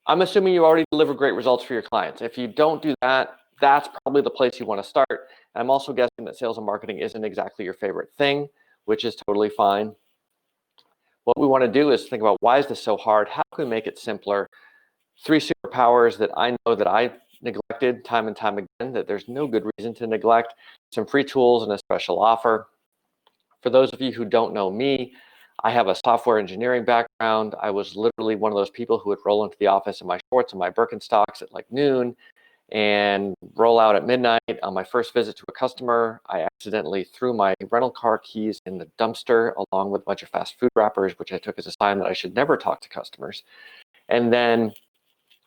I'm assuming you already deliver great results for your clients. If you don't do that, that's probably the place you want to start. And I'm also guessing that sales and marketing isn't exactly your favorite thing, which is totally fine. What we want to do is think about, why is this so hard? How can we make it simpler? 3 superpowers that I know that I neglected time and time again, that there's no good reason to neglect. Some free tools and a special offer. For those of you who don't know me, I have a software engineering background. I was literally one of those people who would roll into the office in my shorts and my Birkenstocks at like noon and roll out at midnight. On my first visit to a customer, I accidentally threw my rental car keys in the dumpster along with a bunch of fast food wrappers, which I took as a sign that I should never talk to customers. And then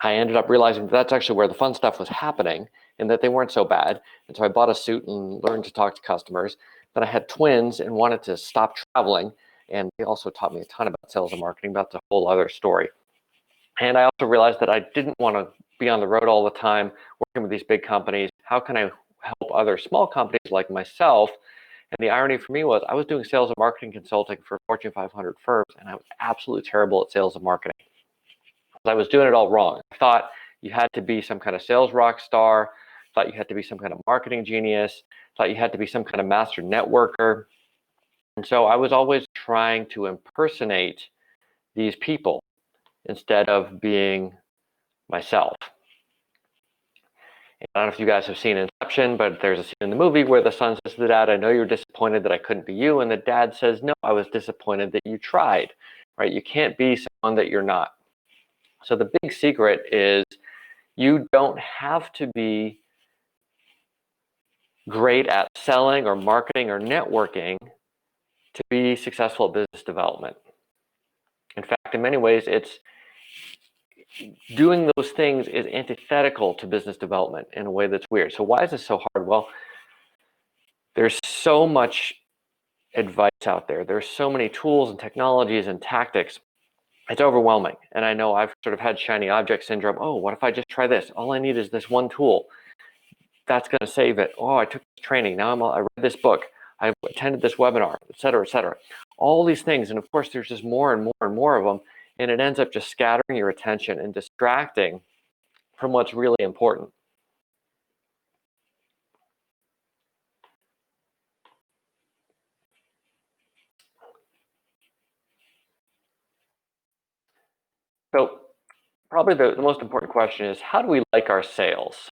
I ended up realizing that that's actually where the fun stuff was happening and that they weren't so bad. And so I bought a suit and learned to talk to customers. Then I had twins and wanted to stop traveling. And they also taught me a ton about sales and marketing. That's a whole other story. And I also realized that I didn't want to be on the road all the time, working with these big companies. How can I help other small companies like myself? And the irony for me was I was doing sales and marketing consulting for Fortune 500 firms, and I was absolutely terrible at sales and marketing. I was doing it all wrong. I thought you had to be some kind of sales rock star, thought you had to be some kind of marketing genius, thought you had to be some kind of master networker. And so I was always trying to impersonate these people instead of being myself. And I don't know if you guys have seen Inception, but there's a scene in the movie where the son says to the dad, I know you're disappointed that I couldn't be you. And the dad says, no, I was disappointed that you tried, right? You can't be someone that you're not. So the big secret is you don't have to be great at selling or marketing or networking to be successful at business development. In fact, in many ways, it's doing those things is antithetical to business development in a way that's weird. So why is this so hard? Well, there's so much advice out there. There's so many tools and technologies and tactics. It's overwhelming. And I know I've sort of had shiny object syndrome. Oh, what if I just try this? All I need is this one tool. That's going to save it. Oh, I took this training. Now I read this book. I attended this webinar, et cetera, et cetera. All these things. And of course, there's just more and more and more of them. And it ends up just scattering your attention and distracting from what's really important. So probably the most important question is, how do we like our sales?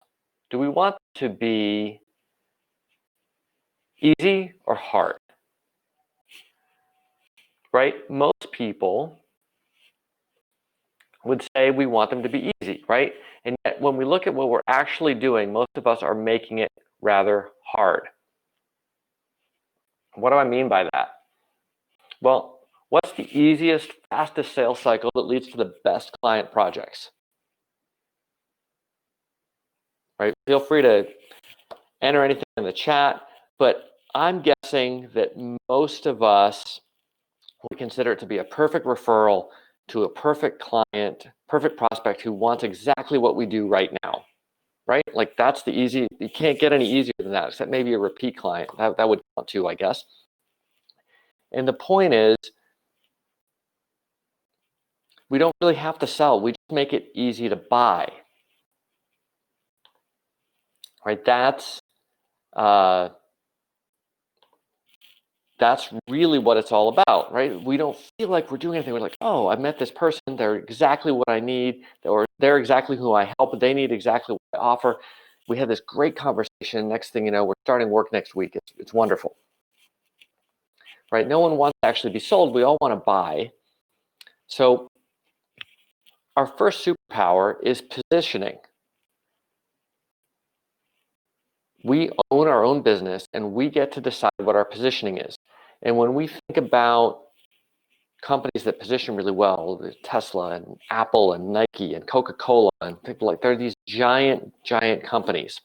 Do we want to be easy or hard? Right? Most people would say we want them to be easy, right? And yet when we look at what we're actually doing, most of us are making it rather hard. What do I mean by that? Well, what's the easiest, fastest sales cycle that leads to the best client projects? Right? Feel free to enter anything in the chat, but I'm guessing that most of us would consider it to be a perfect referral to a perfect client, perfect prospect who wants exactly what we do right now, right? Like that's the easy, you can't get any easier than that, except maybe a repeat client. That would count too, I guess. And the point is, we don't really have to sell. We just make it easy to buy, right? That's really what it's all about, right? We don't feel like we're doing anything. We're like, oh, I met this person. They're exactly what I need, or they're exactly who I help. They need exactly what I offer. We have this great conversation. Next thing you know, we're starting work next week. It's wonderful, right? No one wants to actually be sold. We all want to buy. So our first superpower is positioning. We own our own business and we get to decide what our positioning is. And when we think about companies that position really well, Tesla and Apple and Nike and Coca-Cola and people like, they're these giant, giant companies.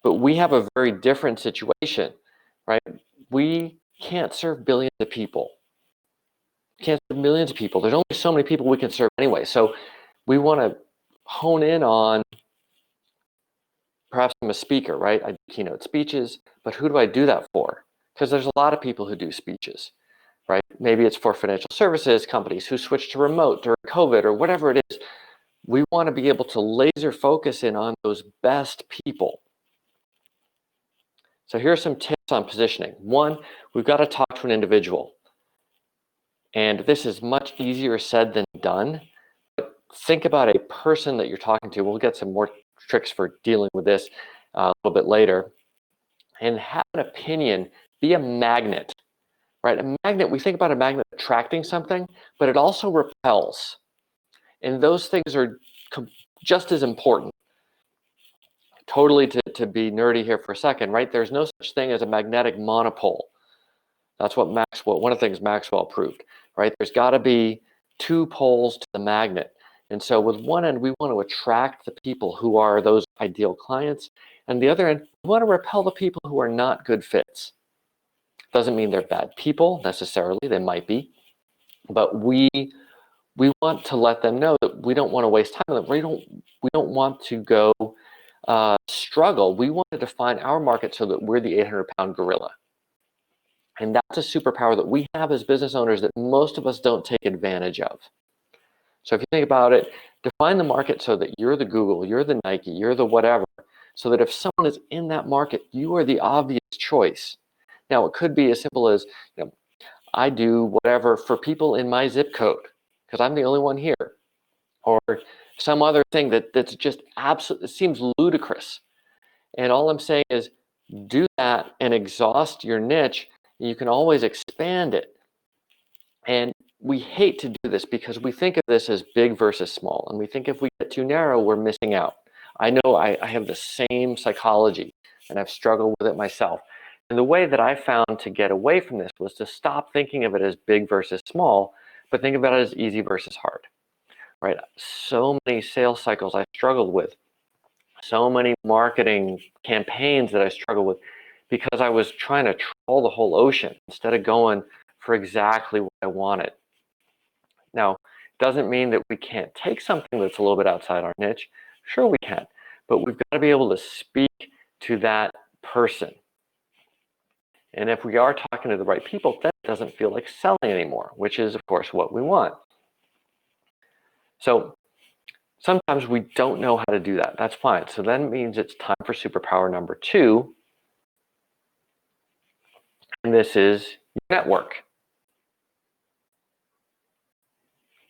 But we have a very different situation, right? We can't serve billions of people. Can't serve millions of people. There's only so many people we can serve anyway. So we want to hone in on, perhaps I'm a speaker, right? I do keynote speeches, but who do I do that for? Because there's a lot of people who do speeches, right? Maybe it's for financial services companies who switched to remote during COVID or whatever it is. we want to be able to laser focus in on those best people. So here are some tips on positioning. One, we've got to talk to an individual. And this is much easier said than done. But think about a person that you're talking to. We'll get some more tricks for dealing with this a little bit later. And have an opinion, be a magnet, right? A magnet, we think about a magnet attracting something, but it also repels. And those things are just as important. Totally to be nerdy here for a second, right? There's no such thing as a magnetic monopole. That's what one of the things Maxwell proved, right? There's got to be two poles to the magnet. And so with one end, we want to attract the people who are those ideal clients. And the other end, we want to repel the people who are not good fits. Doesn't mean they're bad people necessarily, they might be. But we want to let them know that we don't want to waste time with them. We don't want to go struggle. We want to define our market so that we're the 800-pound gorilla. And that's a superpower that we have as business owners that most of us don't take advantage of. So if you think about it, define the market so that you're the Google, you're the Nike, you're the whatever, so that if someone is in that market, you are the obvious choice. Now, it could be as simple as, I do whatever for people in my zip code, because I'm the only one here. Or some other thing that's just absolutely seems ludicrous. And all I'm saying is do that and exhaust your niche. You can always expand it. And we hate to do this because we think of this as big versus small. And we think if we get too narrow, we're missing out. I know I have the same psychology and I've struggled with it myself. And the way that I found to get away from this was to stop thinking of it as big versus small, but think about it as easy versus hard, right? So many sales cycles I struggled with, so many marketing campaigns that I struggled with because I was trying to troll the whole ocean instead of going for exactly what I wanted. Now, it doesn't mean that we can't take something that's a little bit outside our niche. Sure we can, but we've got to be able to speak to that person. And if we are talking to the right people, that doesn't feel like selling anymore, which is, of course, what we want. So sometimes we don't know how to do that. That's fine. So then it means it's time for superpower number 2. And this is network.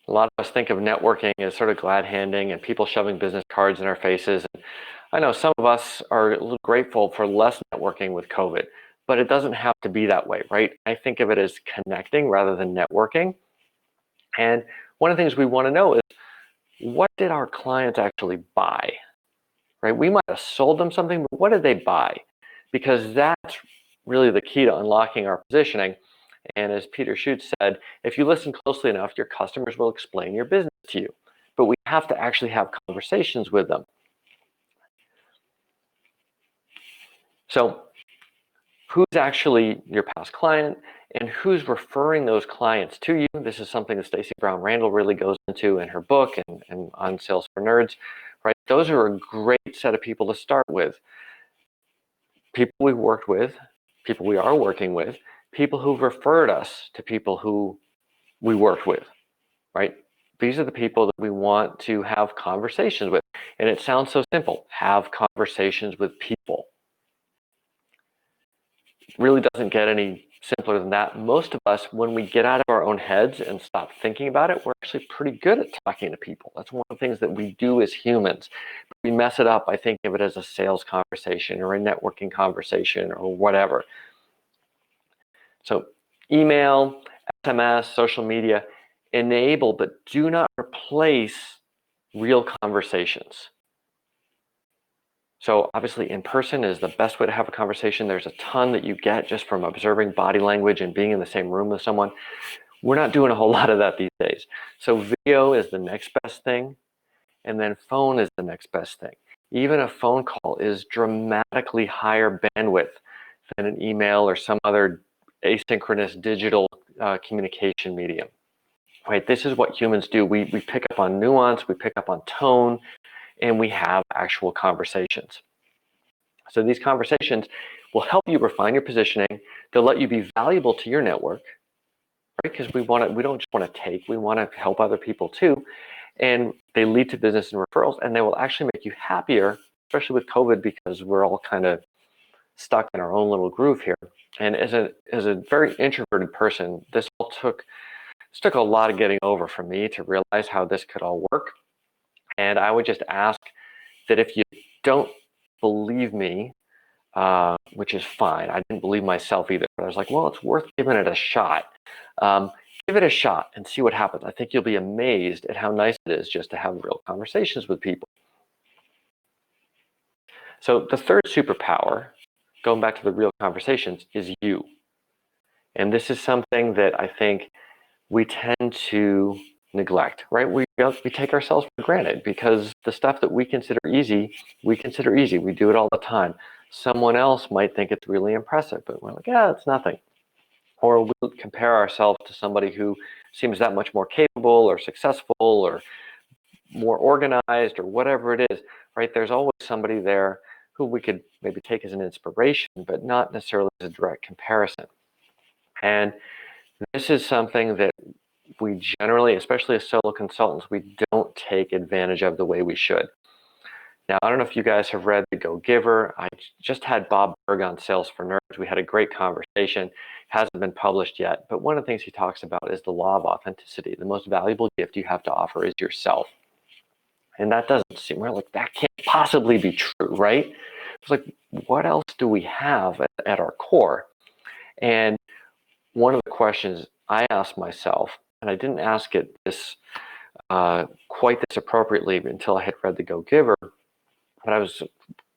A lot of us think of networking as sort of glad handing and people shoving business cards in our faces. And I know some of us are a little grateful for less networking with COVID, but it doesn't have to be that way, right? I think of it as connecting rather than networking. And one of the things we want to know is, what did our clients actually buy, right? We might have sold them something, but what did they buy? Because that's really the key to unlocking our positioning. And as Peter Schutz said, if you listen closely enough, your customers will explain your business to you. But we have to actually have conversations with them. So who's actually your past client and who's referring those clients to you? This is something that Stacey Brown Randall really goes into in her book and on Sales for Nerds, right? Those are a great set of people to start with. People we worked with, people we are working with, people who've referred us to people who we worked with, right? These are the people that we want to have conversations with. And it sounds so simple, have conversations with people. It really doesn't get any simpler than that. Most of us, when we get out of our own heads and stop thinking about it, we're actually pretty good at talking to people. That's one of the things that we do as humans. We mess it up by thinking of it as a sales conversation or a networking conversation or whatever. So email, SMS, social media, enable, but do not replace real conversations. So obviously in person is the best way to have a conversation. There's a ton that you get just from observing body language and being in the same room with someone. We're not doing a whole lot of that these days. So video is the next best thing, and then phone is the next best thing. Even a phone call is dramatically higher bandwidth than an email or some other asynchronous digital communication medium. Right? This is what humans do. We pick up on nuance, we pick up on tone, and we have actual conversations. So these conversations will help you refine your positioning. They'll let you be valuable to your network, right? Because we don't just want to take, we want to help other people too. and they lead to business and referrals, and they will actually make you happier, especially with COVID, because we're all kind of stuck in our own little groove here. And as a very introverted person, this took a lot of getting over for me to realize how this could all work. And I would just ask that if you don't believe me, which is fine. I didn't believe myself either, but I was like, well, it's worth giving it a shot. Give it a shot and see what happens. I think you'll be amazed at how nice it is just to have real conversations with people. So the third superpower, going back to the real conversations, is you. And this is something that I think we tend to neglect, right? We take ourselves for granted because the stuff that we consider easy. We do it all the time. Someone else might think it's really impressive, but we're like, yeah, it's nothing. Or we'll compare ourselves to somebody who seems that much more capable or successful or more organized or whatever it is, right? There's always somebody there who we could maybe take as an inspiration, but not necessarily as a direct comparison. And this is something that we generally, especially as solo consultants, we don't take advantage of the way we should. Now, I don't know if you guys have read The Go-Giver. I just had Bob Berg on Sales for Nerds. We had a great conversation. It hasn't been published yet, but one of the things he talks about is the law of authenticity. The most valuable gift you have to offer is yourself. And that doesn't seem like that can't possibly be true, right? It's like, what else do we have at our core? And one of the questions I asked myself, and I didn't ask it quite this appropriately until I had read The Go-Giver, but I was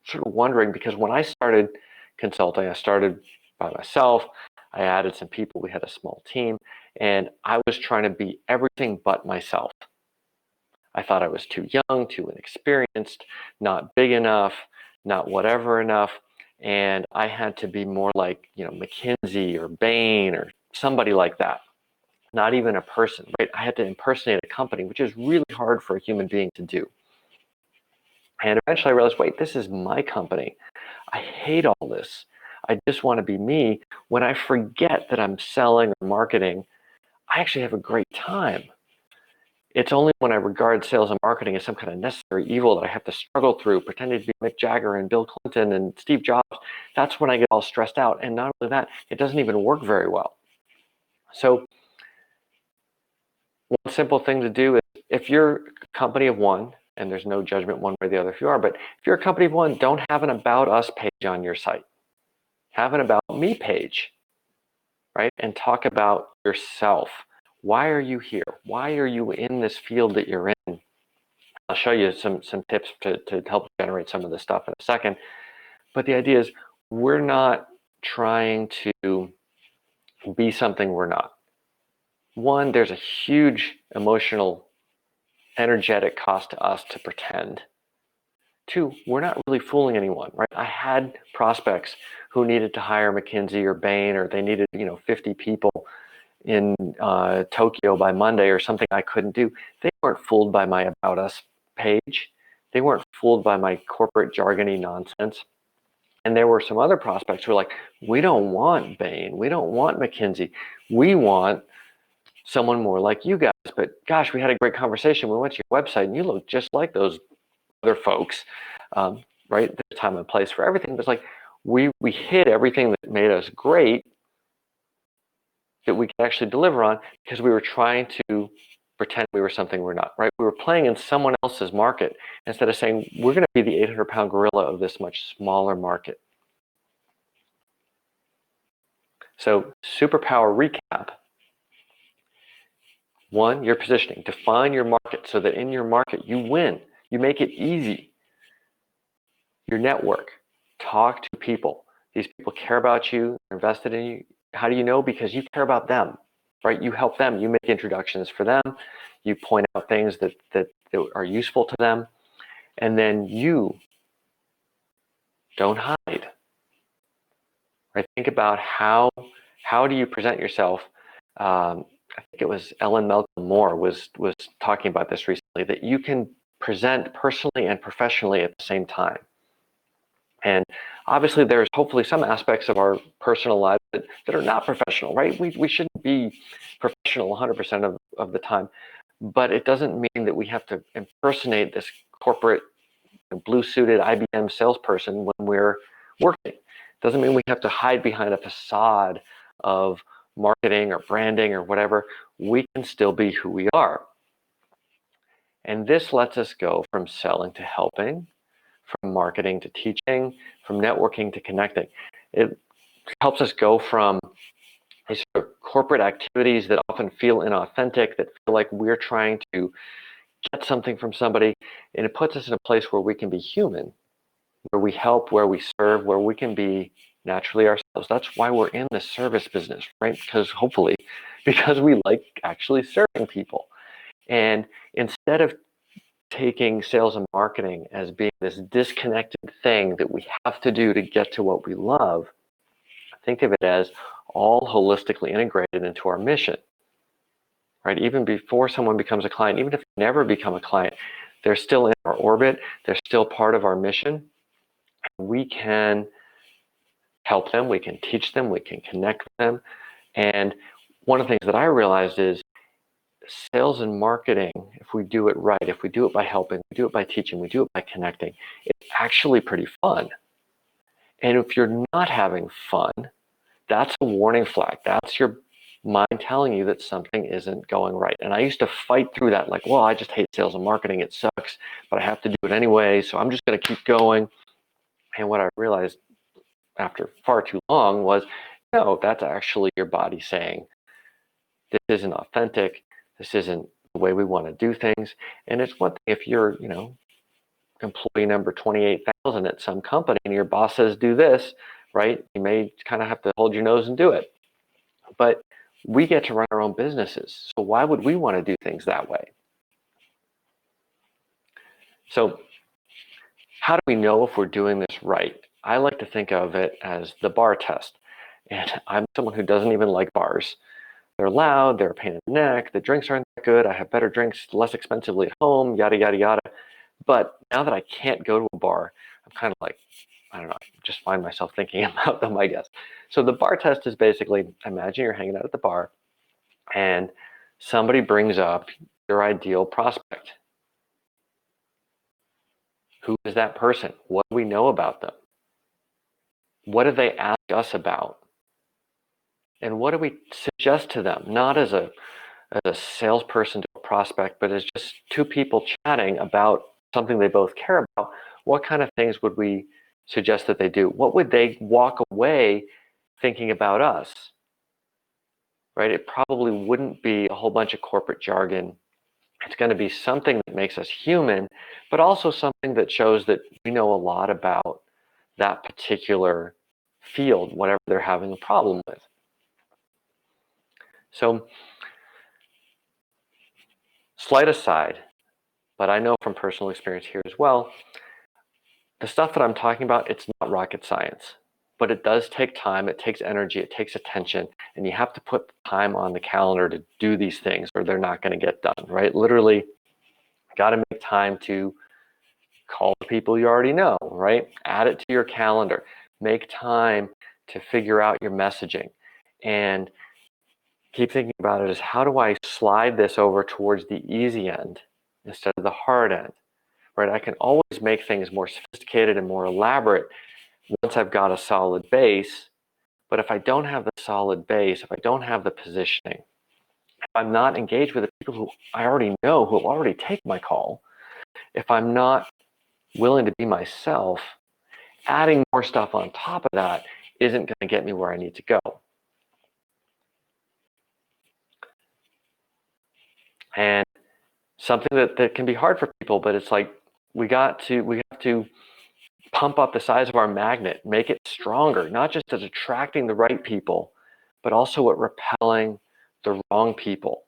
sort of wondering, because when I started consulting, I started by myself. I added some people. We had a small team, and I was trying to be everything but myself. I thought I was too young, too inexperienced, not big enough, not whatever enough, and I had to be more like, McKinsey or Bain or somebody like that. Not even a person, right? I had to impersonate a company, which is really hard for a human being to do. And eventually I realized, wait, this is my company. I hate all this. I just want to be me. When I forget that I'm selling or marketing, I actually have a great time. It's only when I regard sales and marketing as some kind of necessary evil that I have to struggle through, pretending to be Mick Jagger and Bill Clinton and Steve Jobs. That's when I get all stressed out. And not only that, it doesn't even work very well. So one simple thing to do is, if you're a company of one, and there's no judgment one way or the other if you are, but if you're a company of one, don't have an About Us page on your site. Have an About Me page, right? And talk about yourself. Why are you here? Why are you in this field that you're in? I'll show you some tips to help generate some of this stuff in a second. But the idea is, we're not trying to be something we're not. One, there's a huge emotional, energetic cost to us to pretend. Two, we're not really fooling anyone, right? I had prospects who needed to hire McKinsey or Bain, or they needed, 50 people in Tokyo by Monday or something I couldn't do. They weren't fooled by my About Us page. They weren't fooled by my corporate jargony nonsense. And there were some other prospects who were like, we don't want Bain. We don't want McKinsey. We want someone more like you guys. But gosh, we had a great conversation. We went to your website and you look just like those other folks, right? There's time and place for everything. But it's like, we hid everything that made us great that we could actually deliver on, because we were trying to pretend we were something we're not, right? We were playing in someone else's market instead of saying, we're going to be the 800-pound gorilla of this much smaller market. So superpower recap. One, your positioning. Define your market so that in your market you win. You make it easy. Your network. Talk to people. These people care about you, they're invested in you. How do you know? Because you care about them, right? You help them. You make introductions for them. You point out things that are useful to them. And then you don't hide. Right? Think about how do you present yourself. I think it was Ellen Malcolm Moore was talking about this recently, that you can present personally and professionally at the same time. And obviously there's hopefully some aspects of our personal lives that are not professional, right? We shouldn't be professional 100% of the time. but it doesn't mean that we have to impersonate this corporate blue-suited IBM salesperson when we're working. It doesn't mean we have to hide behind a facade of marketing or branding or whatever. We can still be who we are. And this lets us go from selling to helping, from marketing to teaching, from networking to connecting. It helps us go from these sort of corporate activities that often feel inauthentic, that feel like we're trying to get something from somebody, and it puts us in a place where we can be human, where we help, where we serve, where we can be naturally ourselves. That's why we're in the service business, right? Because we like actually serving people. And instead of taking sales and marketing as being this disconnected thing that we have to do to get to what we love, think of it as all holistically integrated into our mission, right? Even before someone becomes a client, even if they never become a client, they're still in our orbit, they're still part of our mission. We can help them, we can teach them, we can connect with them. And one of the things that I realized is sales and marketing, if we do it right, if we do it by helping, we do it by teaching, we do it by connecting, it's actually pretty fun. And if you're not having fun, that's a warning flag. That's your mind telling you that something isn't going right. And I used to fight through that, like, well, I just hate sales and marketing, it sucks, but I have to do it anyway, so I'm just going to keep going. And what I realized after far too long was, no, that's actually your body saying, this isn't authentic, this isn't the way we want to do things. And it's one thing if you're, employee number 28,000 at some company and your boss says do this, right? You may kind of have to hold your nose and do it. But we get to run our own businesses. So why would we want to do things that way? So how do we know if we're doing this right? I like to think of it as the bar test. And I'm someone who doesn't even like bars. They're loud, they're a pain in the neck, the drinks aren't that good, I have better drinks less expensively at home, yada, yada, yada. But now that I can't go to a bar, I'm kind of like, I don't know, I just find myself thinking about them, I guess. So the bar test is basically, imagine you're hanging out at the bar and somebody brings up your ideal prospect. Who is that person? What do we know about them? What do they ask us about? And what do we suggest to them? Not as a salesperson to a prospect, but as just two people chatting about something they both care about. What kind of things would we suggest that they do? What would they walk away thinking about us? Right? It probably wouldn't be a whole bunch of corporate jargon. It's going to be something that makes us human, but also something that shows that we know a lot about that particular field, whatever they're having a problem with. So, slight aside, but I know from personal experience here as well, the stuff that I'm talking about, it's not rocket science, but it does take time, it takes energy, it takes attention, and you have to put time on the calendar to do these things or they're not going to get done, right? Literally, got to make time to call the people you already know, right? Add it to your calendar. Make time to figure out your messaging. And keep thinking about it as, how do I slide this over towards the easy end instead of the hard end, right? I can always make things more sophisticated and more elaborate once I've got a solid base. But if I don't have the solid base, if I don't have the positioning, if I'm not engaged with the people who I already know, who will already take my call, if I'm not willing to be myself, adding more stuff on top of that isn't going to get me where I need to go. And something that can be hard for people, but it's like we have to pump up the size of our magnet, make it stronger, not just at attracting the right people, but also at repelling the wrong people.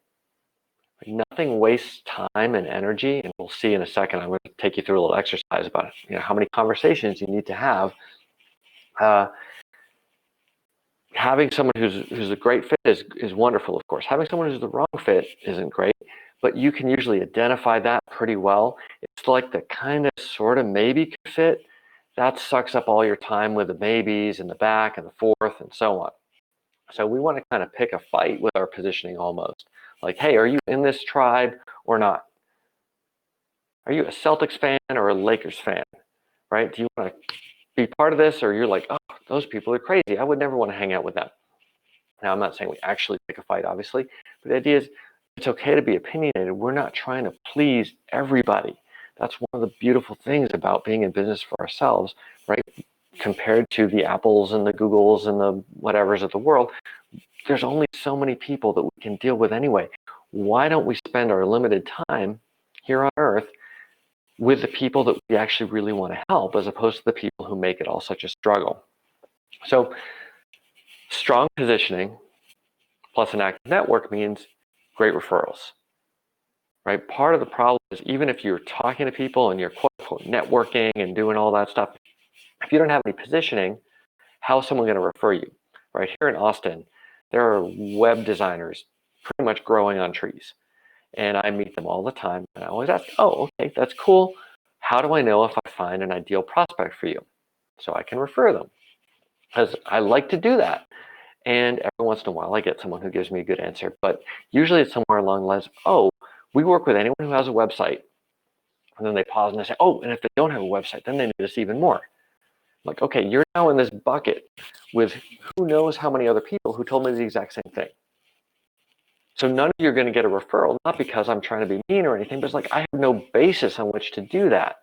Nothing wastes time and energy, and we'll see in a second. I'm going to take you through a little exercise about how many conversations you need to have. Having someone who's a great fit is wonderful, of course. Having someone who's the wrong fit isn't great, but you can usually identify that pretty well. It's like the kind of sort of maybe could fit. That sucks up all your time with the maybes and the back and the forth and so on. So we want to kind of pick a fight with our positioning almost. Like, hey, are you in this tribe or not? Are you a Celtics fan or a Lakers fan, right? Do you want to be part of this, or you're like, oh, those people are crazy. I would never want to hang out with them. Now, I'm not saying we actually pick a fight, obviously, but the idea is it's okay to be opinionated. We're not trying to please everybody. That's one of the beautiful things about being in business for ourselves, right? Compared to the Apples and the Googles and the whatevers of the world, there's only so many people that we can deal with anyway. Why don't we spend our limited time here on Earth with the people that we actually really want to help, as opposed to the people who make it all such a struggle? So strong positioning plus an active network means great referrals, right? Part of the problem is, even if you're talking to people and you're quote unquote networking and doing all that stuff, if you don't have any positioning, how is someone going to refer you, right? Here in Austin, there are web designers pretty much growing on trees, and I meet them all the time, and I always ask, oh, okay, that's cool. How do I know if I find an ideal prospect for you so I can refer them? Because I like to do that. And every once in a while, I get someone who gives me a good answer, but usually it's somewhere along the lines, oh, we work with anyone who has a website. And then they pause and they say, oh, and if they don't have a website, then they need us even more. I'm like, okay, you're now in this bucket with who knows how many other people who told me the exact same thing. So none of you are going to get a referral, not because I'm trying to be mean or anything, but it's like I have no basis on which to do that.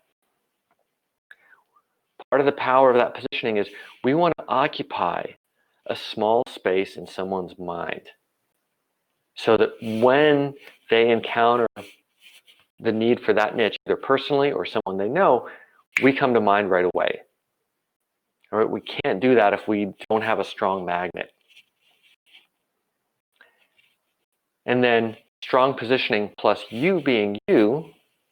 Part of the power of that positioning is we want to occupy a small space in someone's mind, so that when they encounter the need for that niche, either personally or someone they know, we come to mind right away. All right, we can't do that if we don't have a strong magnet. And then strong positioning plus you being you,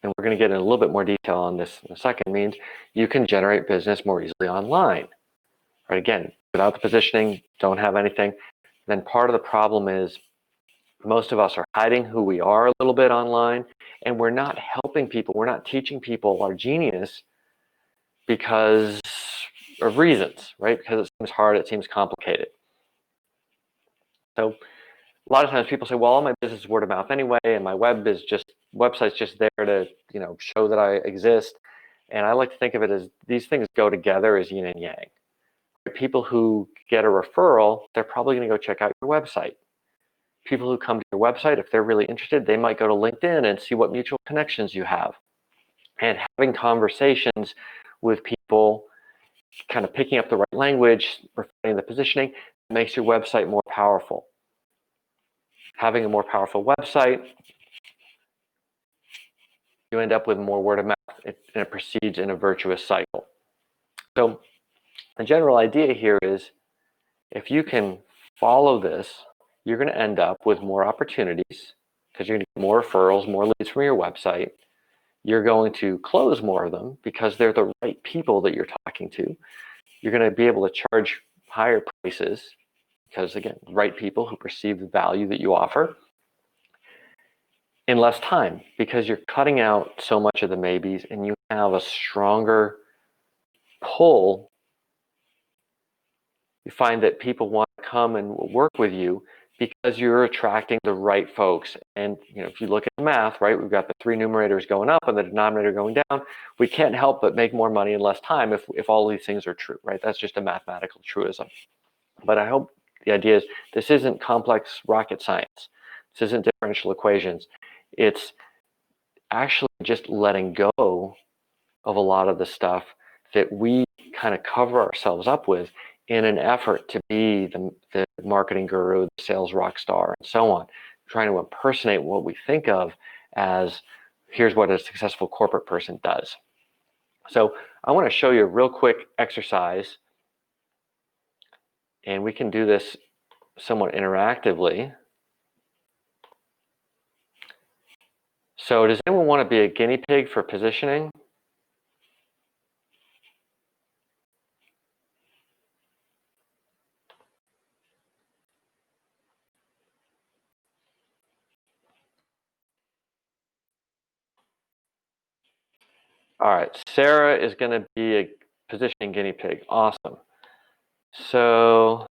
and we're going to get in a little bit more detail on this in a second, means you can generate business more easily online. Right? Again, without the positioning, don't have anything. Then part of the problem is most of us are hiding who we are a little bit online, and we're not helping people. We're not teaching people our genius because of reasons, right? Because it seems hard, it seems complicated. So a lot of times people say, well, all my business is word of mouth anyway, and my website's just there to, show that I exist. And I like to think of it as these things go together as yin and yang. People who get a referral, they're probably going to go check out your website. People who come to your website, if they're really interested, they might go to LinkedIn and see what mutual connections you have. And having conversations with people, kind of picking up the right language, refining the positioning, makes your website more powerful. Having a more powerful website, you end up with more word of mouth, and it proceeds in a virtuous cycle. So the general idea here is, if you can follow this, you're going to end up with more opportunities, because you're going to get more referrals, more leads from your website. You're going to close more of them because they're the right people that you're talking to. You're going to be able to charge higher prices because, again, right people who perceive the value that you offer, in less time, because you're cutting out so much of the maybes and you have a stronger pull. You find that people want to come and work with you because you're attracting the right folks. And if you look at the math, right, we've got the three numerators going up and the denominator going down. We can't help but make more money in less time if all these things are true, right? That's just a mathematical truism. But I hope the idea is this isn't complex rocket science. This isn't differential equations. It's actually just letting go of a lot of the stuff that we kind of cover ourselves up with in an effort to be the marketing guru, the sales rock star, and so on, trying to impersonate what we think of as, here's what a successful corporate person does. So I want to show you a real quick exercise, and we can do this somewhat interactively. So does anyone want to be a guinea pig for positioning? All right, Sarah is going to be a positioning guinea pig. Awesome. So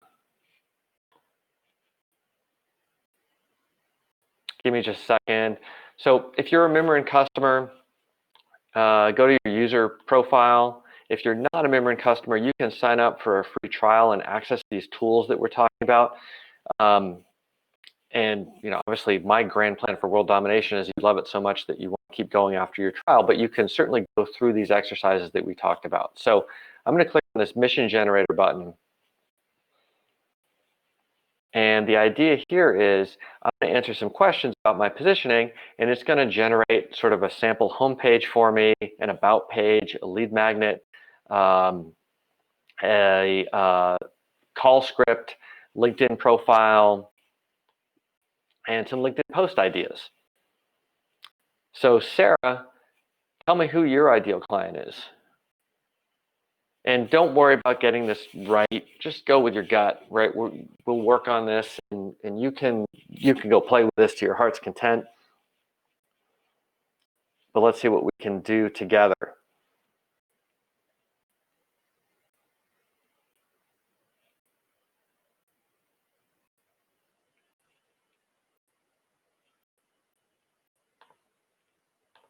Give me just a second. So if you're a Mimiran customer, go to your user profile. If you're not a Mimiran customer, you can sign up for a free trial and access these tools that we're talking about. And obviously, my grand plan for world domination is you love it so much that you want to keep going after your trial. But you can certainly go through these exercises that we talked about. So I'm going to click on this mission generator button. And the idea here is I'm going to answer some questions about my positioning, and it's going to generate sort of a sample homepage for me, an about page, a lead magnet, a call script, LinkedIn profile, and some LinkedIn post ideas. So Sarah, tell me who your ideal client is. And don't worry about getting this right. Just go with your gut, right? We'll work on this, and you can go play with this to your heart's content. But let's see what we can do together.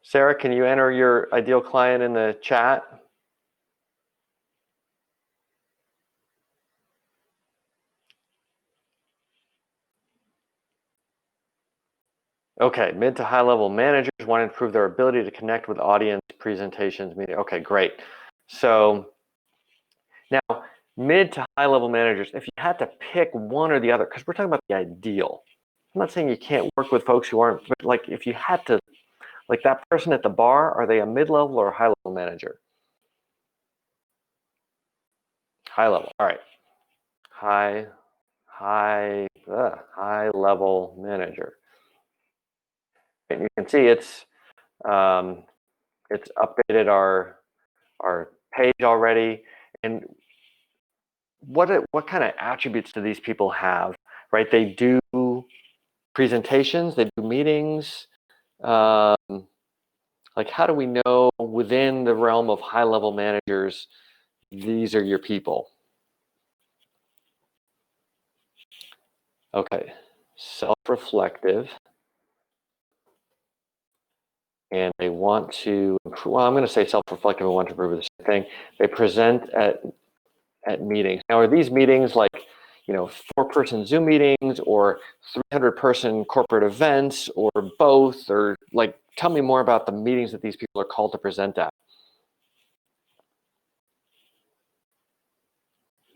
Sarah, can you enter your ideal client in the chat? Okay, mid to high level managers want to improve their ability to connect with audience, presentations, media. Okay, great. So now, mid to high level managers, if you had to pick one or the other, because we're talking about the ideal. I'm not saying you can't work with folks who aren't, but like if you had to, like that person at the bar, are they a mid-level or a high-level manager? High level, all right. High-level manager. And you can see it's updated our page already. And what kind of attributes do these people have, right? They do presentations, they do meetings. Like, how do we know within the realm of high-level managers, these are your people? Okay, self-reflective. And they want to, well, I'm going to say self-reflective and want to improve the same thing. They present at meetings. Now, are these meetings like, 4-person Zoom meetings or 300-person corporate events or both? Or like, tell me more about the meetings that these people are called to present at.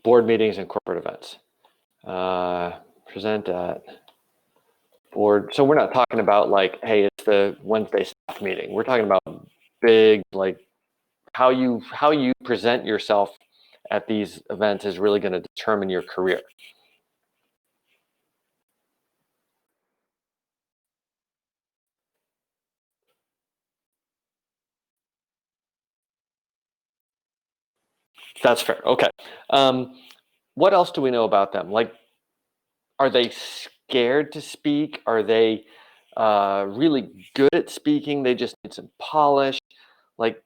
Board meetings and corporate events. Present at board. So we're not talking about like, hey, it's the Wednesday staff meeting. We're talking about big, like how you present yourself at these events is really going to determine your career. That's fair. Okay. What else do we know about them? Like, are they scared to speak? Are they really good at speaking? They just need some polish. Like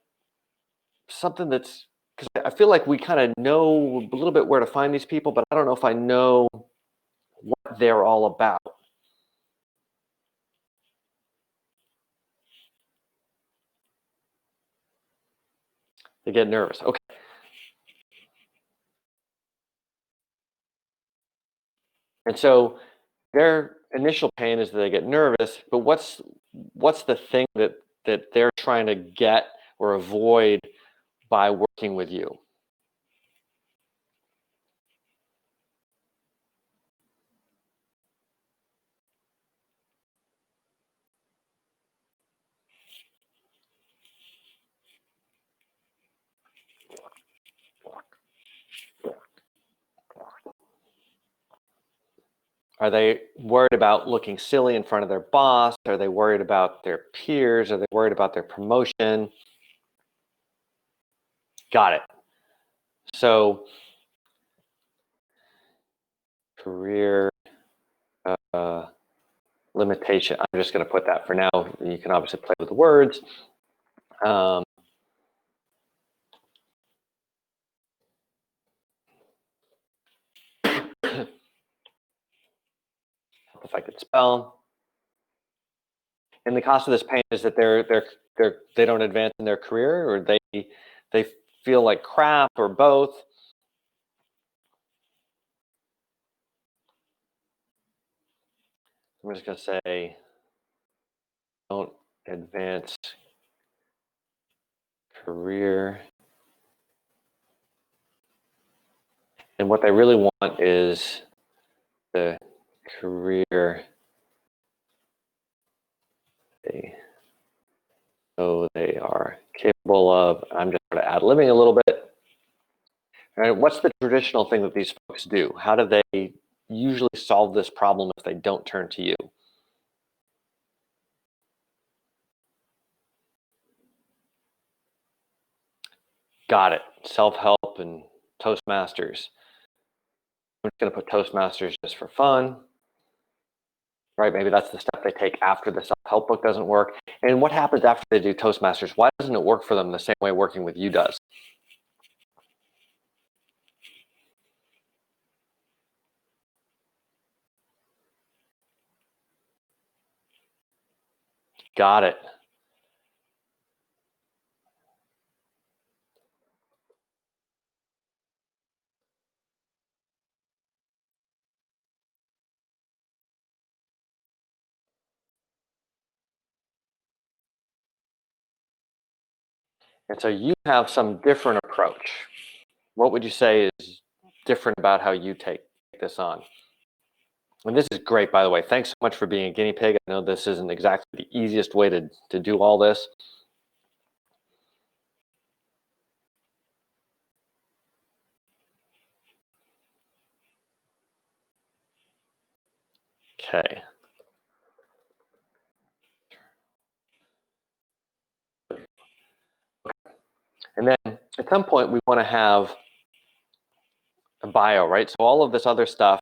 something that's, because I feel like we kind of know a little bit where to find these people, but I don't know if I know what they're all about. They get nervous. Okay. And so their initial pain is that they get nervous, but what's the thing that they're trying to get or avoid by working with you? Are they worried about looking silly in front of their boss? Are they worried about their peers? Are they worried about their promotion? Got it. So career limitation. I'm just going to put that for now. You can obviously play with the words. If I could spell. And the cost of this pain is that they don't advance in their career, or they feel like crap, or both. I'm just going to say, don't advance career. And what they really want is the career they know they are capable of. I'm just sort of ad-libbing a little bit. All right, what's the traditional thing that these folks do? How do they usually solve this problem if they don't turn to you? Got it. Self-help and Toastmasters. I'm just going to put Toastmasters just for fun. Right? Maybe that's the step they take after the self-help book doesn't work. And what happens after they do Toastmasters? Why doesn't it work for them the same way working with you does? Got it. And so you have some different approach. What would you say is different about how you take this on? And this is great, by the way. Thanks so much for being a guinea pig. I know this isn't exactly the easiest way to do all this. Okay. And then at some point, we want to have a bio, right? So all of this other stuff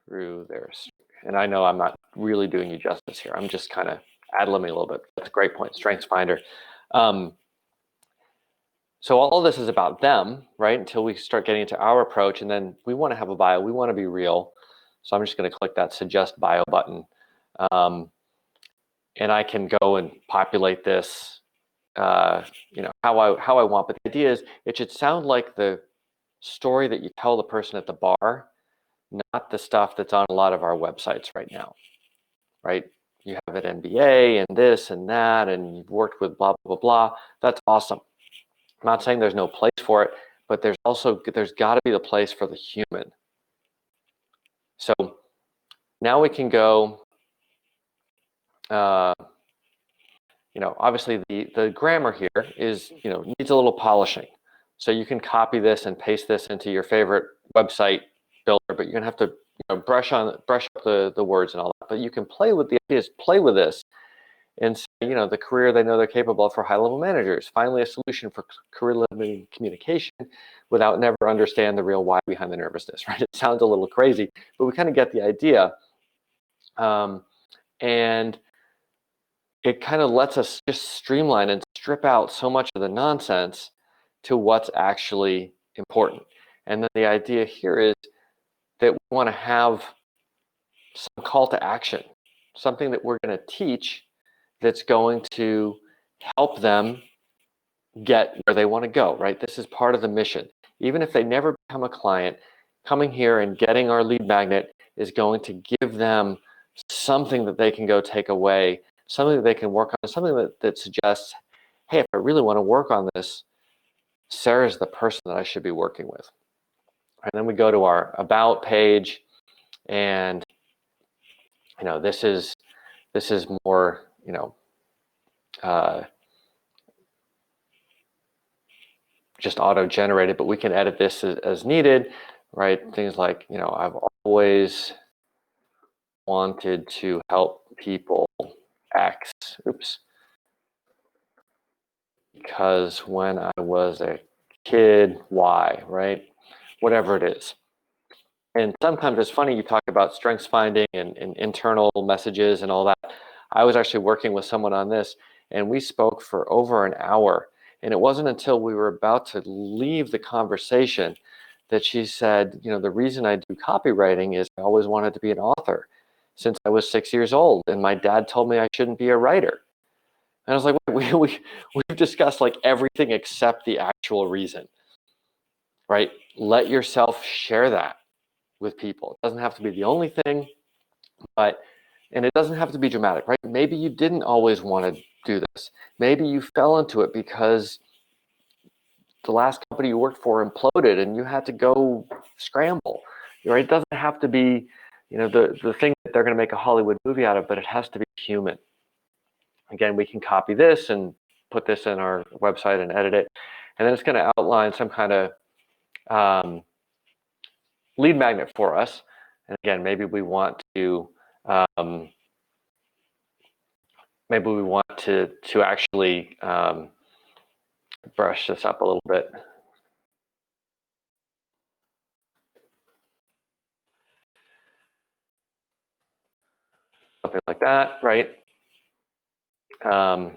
through there. And I know I'm not really doing you justice here. I'm just kind of ad-libbing a little bit. That's a great point. Strengths Finder. So all of this is about them, right? Until we start getting into our approach. And then we want to have a bio. We want to be real. So I'm just going to click that Suggest Bio button. And I can go and populate this, you know, how I want. But the idea is it should sound like the story that you tell the person at the bar, not the stuff that's on a lot of our websites right now, right? You have an MBA and this and that, and you've worked with blah, blah, blah. That's awesome. I'm not saying there's no place for it, but there's got to be the place for the human. So now we can go, you know, obviously the grammar here is, you know, needs a little polishing. So you can copy this and paste this into your favorite website builder, but you're gonna have to, you know, brush up the words and all that. But you can play with play with this and say, you know, the career they know they're capable of for high-level managers. Finally, a solution for career-limiting communication without never understand the real why behind the nervousness, right? It sounds a little crazy, but we kind of get the idea. And it kind of lets us just streamline and strip out so much of the nonsense to what's actually important. And then the idea here is that we want to have some call to action, something that we're going to teach that's going to help them get where they want to go, right? This is part of the mission. Even if they never become a client, coming here and getting our lead magnet is going to give them something that they can go take away, something that they can work on, something that suggests, hey, if I really want to work on this, Sarah's the person that I should be working with. And then we go to our About page, and you know, this is more, you know, just auto-generated, but we can edit this as needed, right? Things like, you know, I've always wanted to help people X, because when I was a kid, Y, right? Whatever it is. And sometimes it's funny, you talk about strengths finding and internal messages and all that. I was actually working with someone on this, and we spoke for over an hour. And it wasn't until we were about to leave the conversation that she said, the reason I do copywriting is I always wanted to be an author since I was 6 years old, and my dad told me I shouldn't be a writer. And I was like, we've discussed like everything except the actual reason, right? Let yourself share that with people. It doesn't have to be the only thing, and it doesn't have to be dramatic, right? Maybe you didn't always want to do this. Maybe you fell into it because the last company you worked for imploded and you had to go scramble, right? It doesn't have to be, the thing that they're going to make a Hollywood movie out of, but it has to be human. Again, we can copy this and put this in our website and edit it. And then it's going to outline some kind of lead magnet for us. And again, maybe we want to actually brush this up a little bit. Something like that, right? And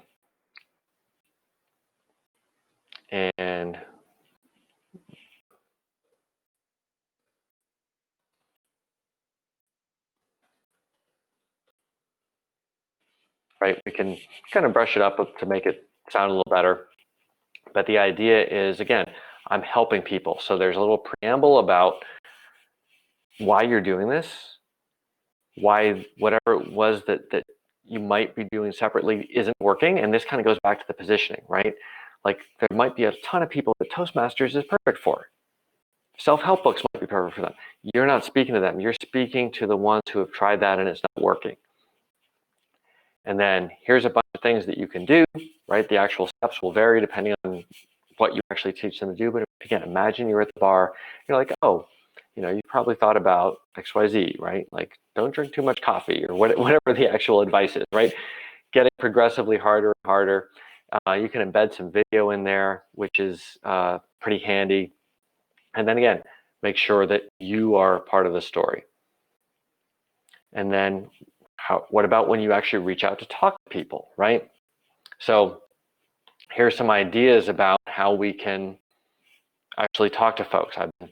right, we can kind of brush it up to make it sound a little better. But the idea is, again, I'm helping people. So there's a little preamble about why you're doing this, why whatever it was that you might be doing separately isn't working. And this kind of goes back to the positioning, right? Like there might be a ton of people that Toastmasters is perfect for. Self-help books might be perfect for them. You're not speaking to them. You're speaking to the ones who have tried that and it's not working. And then here's a bunch of things that you can do, right? The actual steps will vary depending on what you actually teach them to do. But again, imagine you're at the bar, you're like, oh, you probably thought about XYZ, right? Like, don't drink too much coffee or whatever the actual advice is, right? Getting progressively harder and harder. You can embed some video in there, which is pretty handy. And then again, make sure that you are part of the story. And then what about when you actually reach out to talk to people, right? So here's some ideas about how we can actually talk to folks. I've been,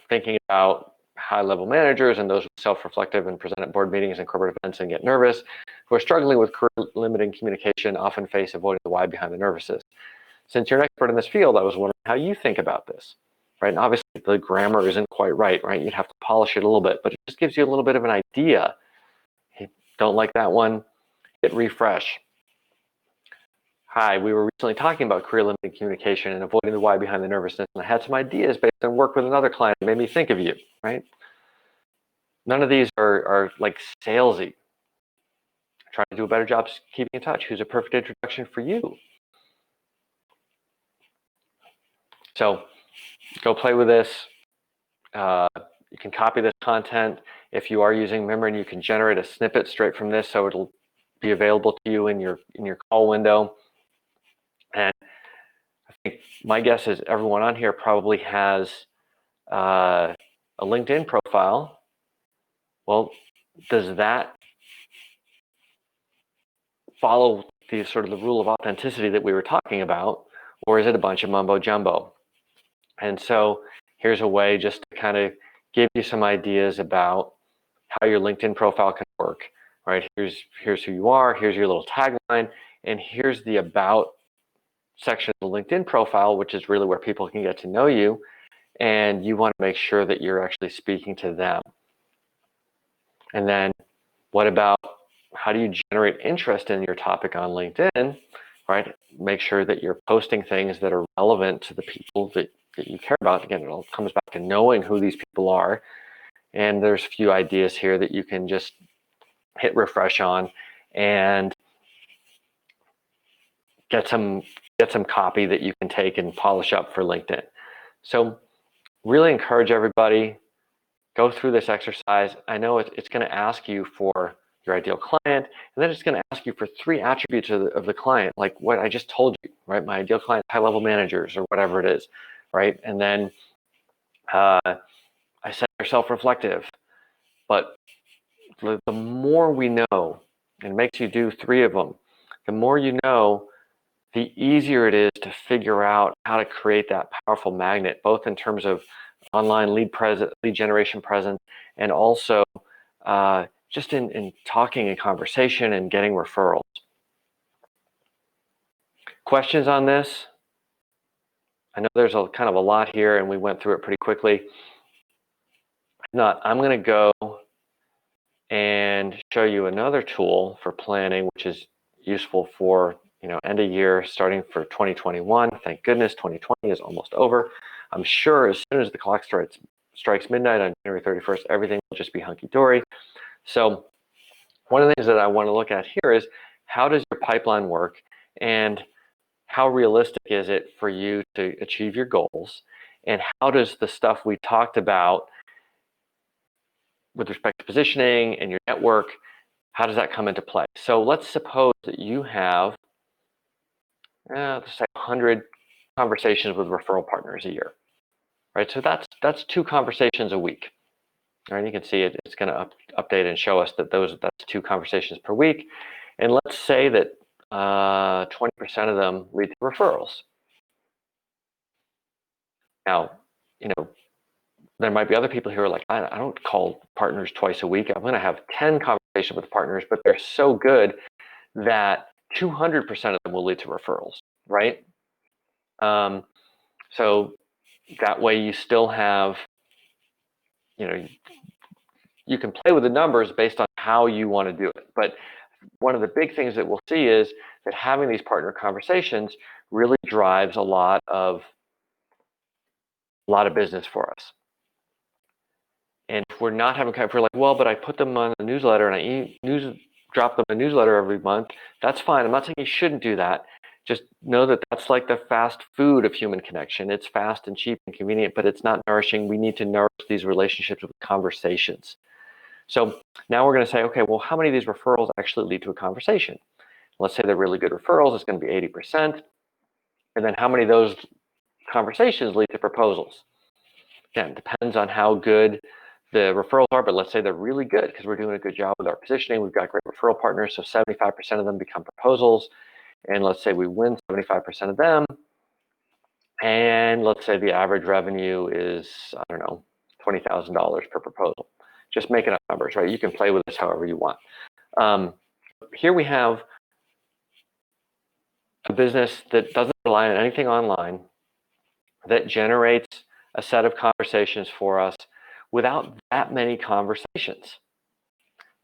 thinking about high-level managers and those who self-reflective and present at board meetings and corporate events and get nervous, who are struggling with career-limiting communication, often face avoiding the why behind the nervousness. Since you're an expert in this field, I was wondering how you think about this, right? And obviously the grammar isn't quite right? You'd have to polish it a little bit, but it just gives you a little bit of an idea. Hey, don't like that one, hit refresh. Hi, we were recently talking about career-limiting communication and avoiding the why behind the nervousness, and I had some ideas based on work with another client that made me think of you, right? None of these are like salesy. Trying to do a better job keeping in touch. Who's a perfect introduction for you? So go play with this. You can copy this content. If you are using Mimiran, you can generate a snippet straight from this, so it'll be available to you in your call window. And I think my guess is everyone on here probably has a LinkedIn profile. Well, does that follow the sort of the rule of authenticity that we were talking about, or is it a bunch of mumbo jumbo? And so here's a way just to kind of give you some ideas about how your LinkedIn profile can work, right? Here's who you are, here's your little tagline, and here's the about section of the LinkedIn profile, which is really where people can get to know you, and you want to make sure that you're actually speaking to them. And then what about how do you generate interest in your topic on LinkedIn, right? Make sure that you're posting things that are relevant to the people that you care about. Again, it all comes back to knowing who these people are. And there's a few ideas here that you can just hit refresh on and get some copy that you can take and polish up for LinkedIn. So really encourage everybody, go through this exercise. I know it's going to ask you for your ideal client, and then it's going to ask you for 3 attributes of the client, like what I just told you, right? My ideal client, high-level managers, or whatever it is, right? And then I said you're self-reflective, but the more we know, and it makes you do 3 of them, the more you know, the easier it is to figure out how to create that powerful magnet, both in terms of online lead generation presence, and also just in talking and conversation and getting referrals. Questions on this? I know there's a kind of a lot here, and we went through it pretty quickly. If not, I'm going to go and show you another tool for planning, which is useful for end of year, starting for 2021. Thank goodness 2020 is almost over. I'm sure as soon as the clock strikes midnight on January 31st, everything will just be hunky-dory. So one of the things that I want to look at here is, how does your pipeline work, and how realistic is it for you to achieve your goals, and how does the stuff we talked about with respect to positioning and your network, how does that come into play? So let's suppose that you have, let's say 100 conversations with referral partners a year, right? So that's 2 conversations a week. All right, you can see it's going to update and show us that that's 2 conversations per week. And let's say that 20% of them lead to referrals. Now, there might be other people who are like, I don't call partners twice a week. I'm going to have 10 conversations with partners, but they're so good that 200% of them will lead to referrals, right? So that way you still have, you can play with the numbers based on how you want to do it. But one of the big things that we'll see is that having these partner conversations really drives a lot of business for us. And if we're not having, if we're like, well, but I put them on the newsletter and I drop them a newsletter every month, that's fine. I'm not saying you shouldn't do that. Just know that that's like the fast food of human connection. It's fast and cheap and convenient, but it's not nourishing. We need to nourish these relationships with conversations. So now we're going to say, okay, well, how many of these referrals actually lead to a conversation? Let's say they're really good referrals. It's going to be 80%. And then how many of those conversations lead to proposals? Again, depends on how good the referrals are, but let's say they're really good because we're doing a good job with our positioning. We've got great referral partners, so 75% of them become proposals. And let's say we win 75% of them. And let's say the average revenue is, I don't know, $20,000 per proposal. Just making up numbers, right? You can play with this however you want. Here we have a business that doesn't rely on anything online, that generates a set of conversations for us without that many conversations.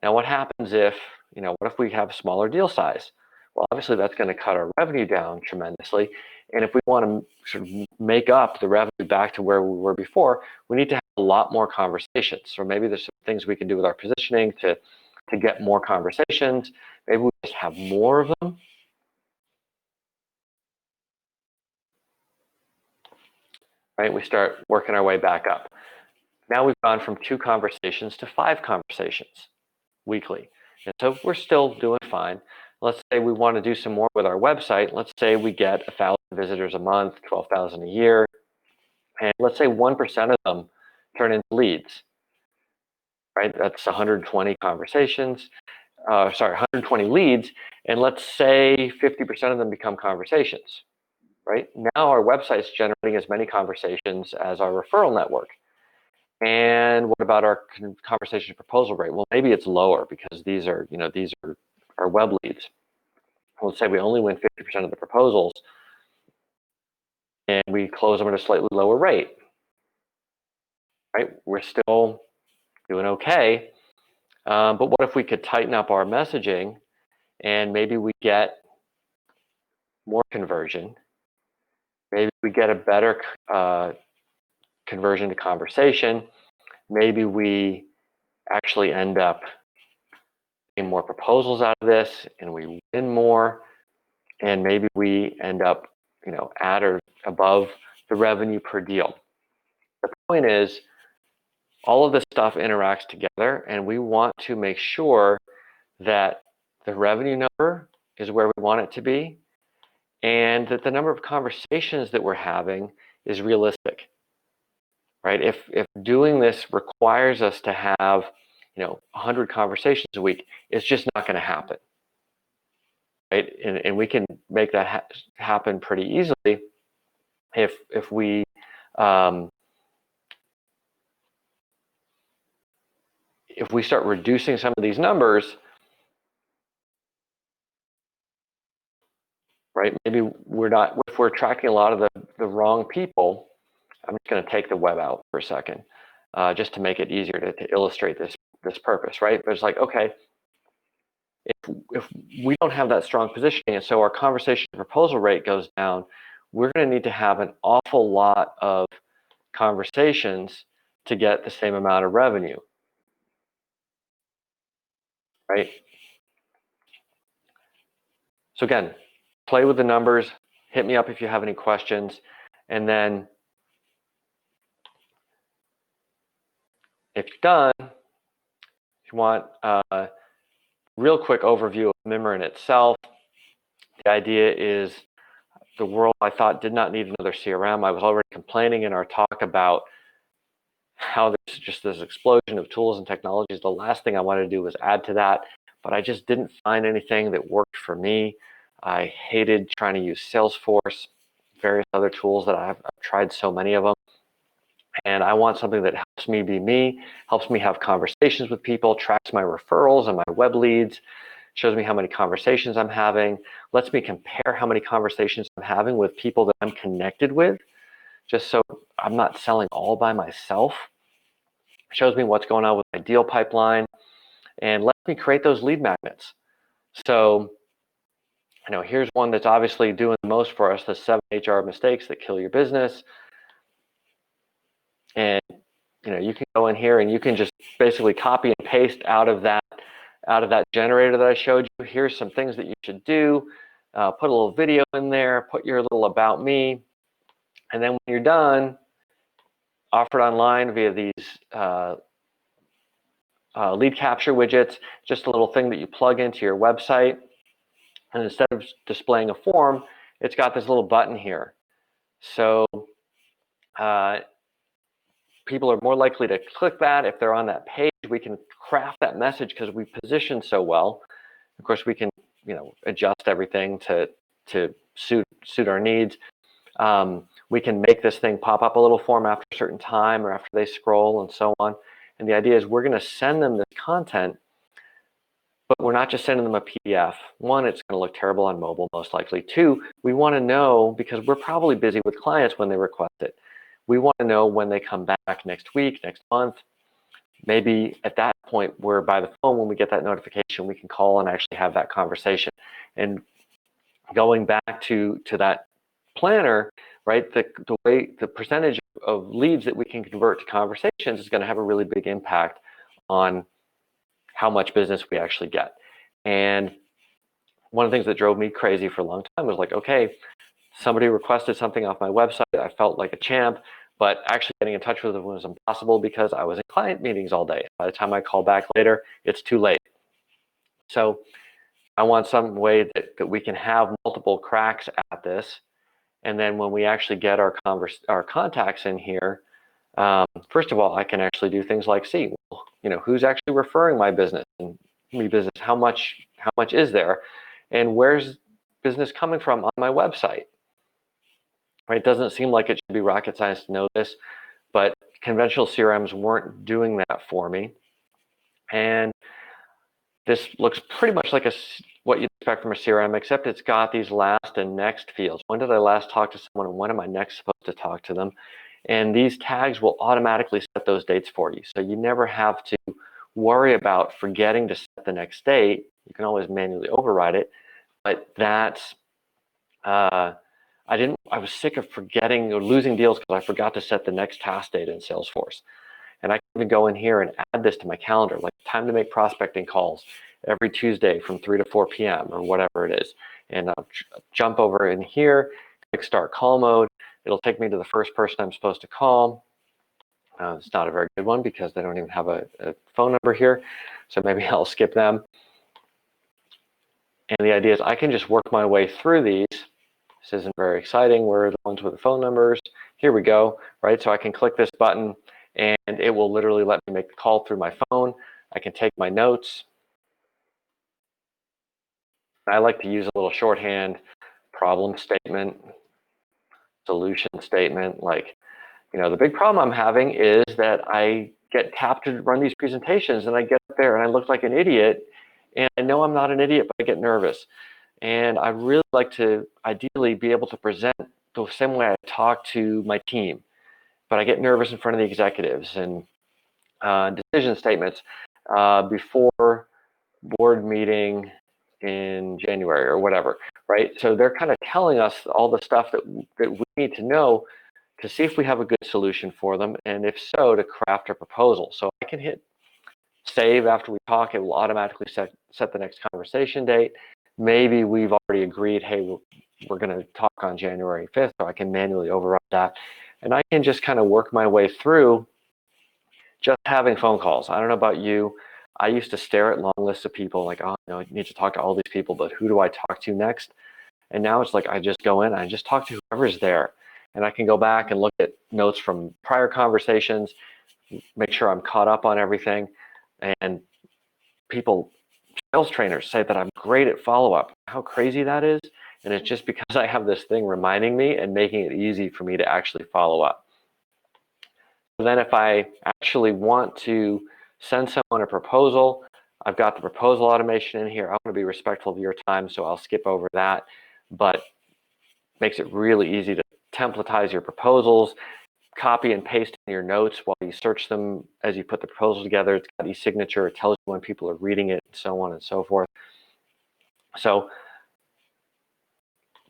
Now, what happens if, what if we have a smaller deal size? Well, obviously that's going to cut our revenue down tremendously. And if we want to sort of make up the revenue back to where we were before, we need to have a lot more conversations. Or maybe there's some things we can do with our positioning to get more conversations. Maybe we just have more of them. Right? We start working our way back up. Now we've gone from 2 conversations to 5 conversations weekly. And so we're still doing fine. Let's say we want to do some more with our website. Let's say we get 1,000 visitors a month, 12,000 a year. And let's say 1% of them turn into leads, right? That's 120 conversations, 120 leads. And let's say 50% of them become conversations, right? Now our website's generating as many conversations as our referral network. And what about our conversation proposal rate? Well, maybe it's lower because these are our web leads. Let's say we only win 50% of the proposals and we close them at a slightly lower rate, right? We're still doing okay. But what if we could tighten up our messaging and maybe we get more conversion? Maybe we get a better conversion to conversation. Maybe we actually end up getting more proposals out of this and we win more. And maybe we end up, at or above the revenue per deal. The point is, all of this stuff interacts together, and we want to make sure that the revenue number is where we want it to be, and that the number of conversations that we're having is realistic, right? If doing this requires us to have, 100 conversations a week, it's just not going to happen, right? And we can make that happen pretty easily if we if we start reducing some of these numbers, right? Maybe if we're tracking a lot of the wrong people. I'm just going to take the web out for a second, just to make it easier to illustrate this purpose, right? But it's like, okay, if we don't have that strong positioning, and so our conversation proposal rate goes down, we're going to need to have an awful lot of conversations to get the same amount of revenue, right? So again, play with the numbers, hit me up if you have any questions, and then if you're done, if you want a real quick overview of Mimiran itself, the idea is the world, I thought, did not need another CRM. I was already complaining in our talk about how there's just this explosion of tools and technologies. The last thing I wanted to do was add to that, but I just didn't find anything that worked for me. I hated trying to use Salesforce, various other tools that I've tried so many of them. And I want something that helps me be me, helps me have conversations with people, tracks my referrals and my web leads, shows me how many conversations I'm having, lets me compare how many conversations I'm having with people that I'm connected with, just so I'm not selling all by myself. Shows me what's going on with my deal pipeline, and lets me create those lead magnets. So, here's one that's obviously doing the most for us, the 7 HR mistakes that kill your business. And you can go in here and you can just basically copy and paste out of that generator that I showed you. Here's some things that you should do. Put a little video in there, put your little about me, and then when you're done, offer it online via these lead capture widgets, just a little thing that you plug into your website. And instead of displaying a form, it's got this little button here. So people are more likely to click that if they're on that page. We can craft that message because we position so well. Of course, we can adjust everything to suit our needs. We can make this thing pop up a little form after a certain time or after they scroll and so on. And the idea is we're going to send them this content, but we're not just sending them a PDF. One, it's going to look terrible on mobile, most likely. Two, we want to know, because we're probably busy with clients when they request it. We want to know when they come back next week, next month. Maybe at that point, we're by the phone. When we get that notification, we can call and actually have that conversation. And going back to that planner, right? The percentage of leads that we can convert to conversations is going to have a really big impact on how much business we actually get. And one of the things that drove me crazy for a long time was like, okay, somebody requested something off my website. I felt like a champ, but actually getting in touch with them was impossible because I was in client meetings all day. By the time I call back later, it's too late. So I want some way that we can have multiple cracks at this. And then when we actually get our contacts in here, first of all, I can actually do things like see, who's actually referring my business and me business, how much is there, and where's business coming from on my website. Right? It doesn't seem like it should be rocket science to know this, but conventional CRMs weren't doing that for me. And this looks pretty much like what you'd expect from a CRM, except it's got these last and next fields. When did I last talk to someone, and when am I next supposed to talk to them? And these tags will automatically set those dates for you. So you never have to worry about forgetting to set the next date. You can always manually override it, but that's, I was sick of forgetting or losing deals because I forgot to set the next task date in Salesforce. And I can even go in here and add this to my calendar, like time to make prospecting calls every Tuesday from 3 to 4 p.m. or whatever it is. And I'll jump over in here, click start call mode. It'll take me to the first person I'm supposed to call. It's not a very good one because they don't even have a phone number here. So maybe I'll skip them. And the idea is I can just work my way through these. This isn't very exciting. Where are the ones with the phone numbers? Here we go, right? So I can click this button and it will literally let me make the call through my phone. I can take my notes. I like to use a little shorthand, problem statement, solution statement. Like, the big problem I'm having is that I get tapped to run these presentations, and I get up there and I look like an idiot, and I know I'm not an idiot, but I get nervous. And I really like to ideally be able to present the same way I talk to my team, but I get nervous in front of the executives and decision statements before board meeting in January or whatever, right? So they're kind of telling us all the stuff that we need to know to see if we have a good solution for them, and if so, to craft a proposal. So I can hit save after we talk. It will automatically set the next conversation date. Maybe we've already agreed, hey, we're going to talk on January 5th, so I can manually override that. And I can just kind of work my way through just having phone calls. I don't know about you. I used to stare at long lists of people like, oh, I need to talk to all these people, but who do I talk to next? And now it's like I just go in, I just talk to whoever's there. And I can go back and look at notes from prior conversations, make sure I'm caught up on everything. And sales trainers say that I'm great at follow-up. How crazy that is. And it's just because I have this thing reminding me and making it easy for me to actually follow up. So then if I actually want to send someone a proposal, I've got the proposal automation in here. I want to be respectful of your time, so I'll skip over that. But makes it really easy to templatize your proposals, copy and paste in your notes while you search them as you put the proposal together. It's got e-signature. It tells you when people are reading it, and so on and so forth. So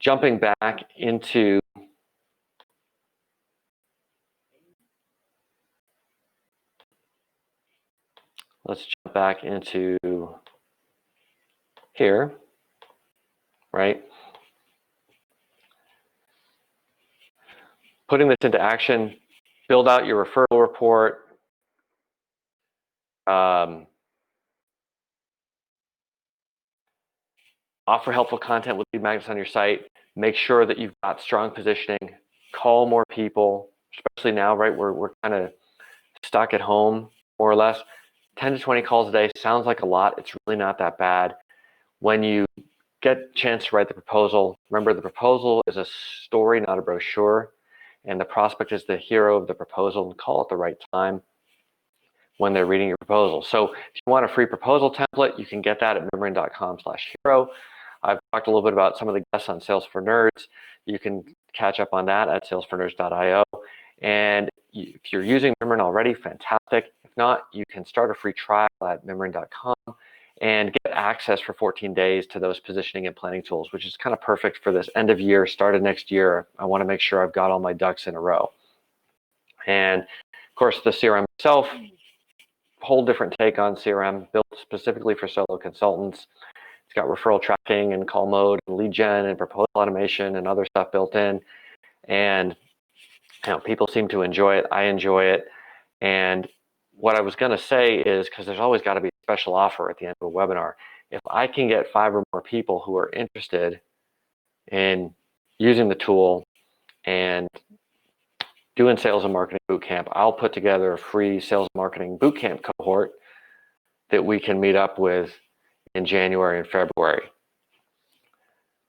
jumping back into let's jump back into here, right? Putting this into action, build out your referral report. Offer helpful content with lead magnets on your site. Make sure that you've got strong positioning. Call more people, especially now, right? We're kind of stuck at home, more or less. 10 to 20 calls a day sounds like a lot. It's really not that bad. When you get a chance to write the proposal, remember the proposal is a story, not a brochure, and the prospect is the hero of the proposal, and call at the right time when they're reading your proposal. So if you want a free proposal template, you can get that at mimiran.com/hero. I've talked a little bit about some of the guests on Sales for Nerds. You can catch up on that at salesfornerds.io. And if you're using Mimiran already, fantastic. If not, you can start a free trial at mimiran.com and get access for 14 days to those positioning and planning tools, which is kind of perfect for this end of year, start of next year. I want to make sure I've got all my ducks in a row. And of course, the CRM itself, whole different take on CRM, built specifically for solo consultants. It's got referral tracking and call mode, and lead gen and proposal automation and other stuff built in. And people seem to enjoy it. I enjoy it. And what I was going to say is, because there's always got to be a special offer at the end of a webinar, if I can get 5 or more people who are interested in using the tool and doing sales and marketing bootcamp, I'll put together a free sales and marketing bootcamp cohort that we can meet up with in January and February.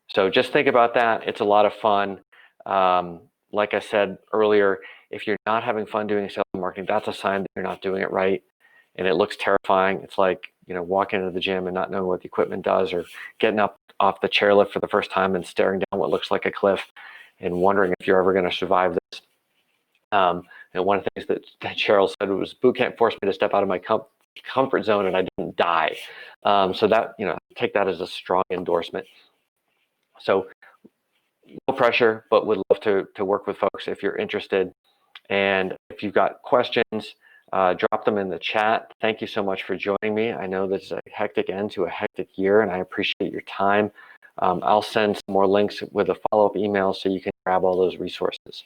So just think about that. It's a lot of fun. Like I said earlier, if you're not having fun doing sales and marketing, that's a sign that you're not doing it right. And it looks terrifying. It's like, walking into the gym and not knowing what the equipment does, or getting up off the chairlift for the first time and staring down what looks like a cliff and wondering if you're ever going to survive this. And one of the things that Cheryl said was, boot camp forced me to step out of my comfort zone and I didn't die. So that, take that as a strong endorsement. So no pressure, but would love to work with folks if you're interested. And if you've got questions, drop them in the chat. Thank you so much for joining me. I know this is a hectic end to a hectic year, and I appreciate your time. I'll send some more links with a follow-up email so you can grab all those resources.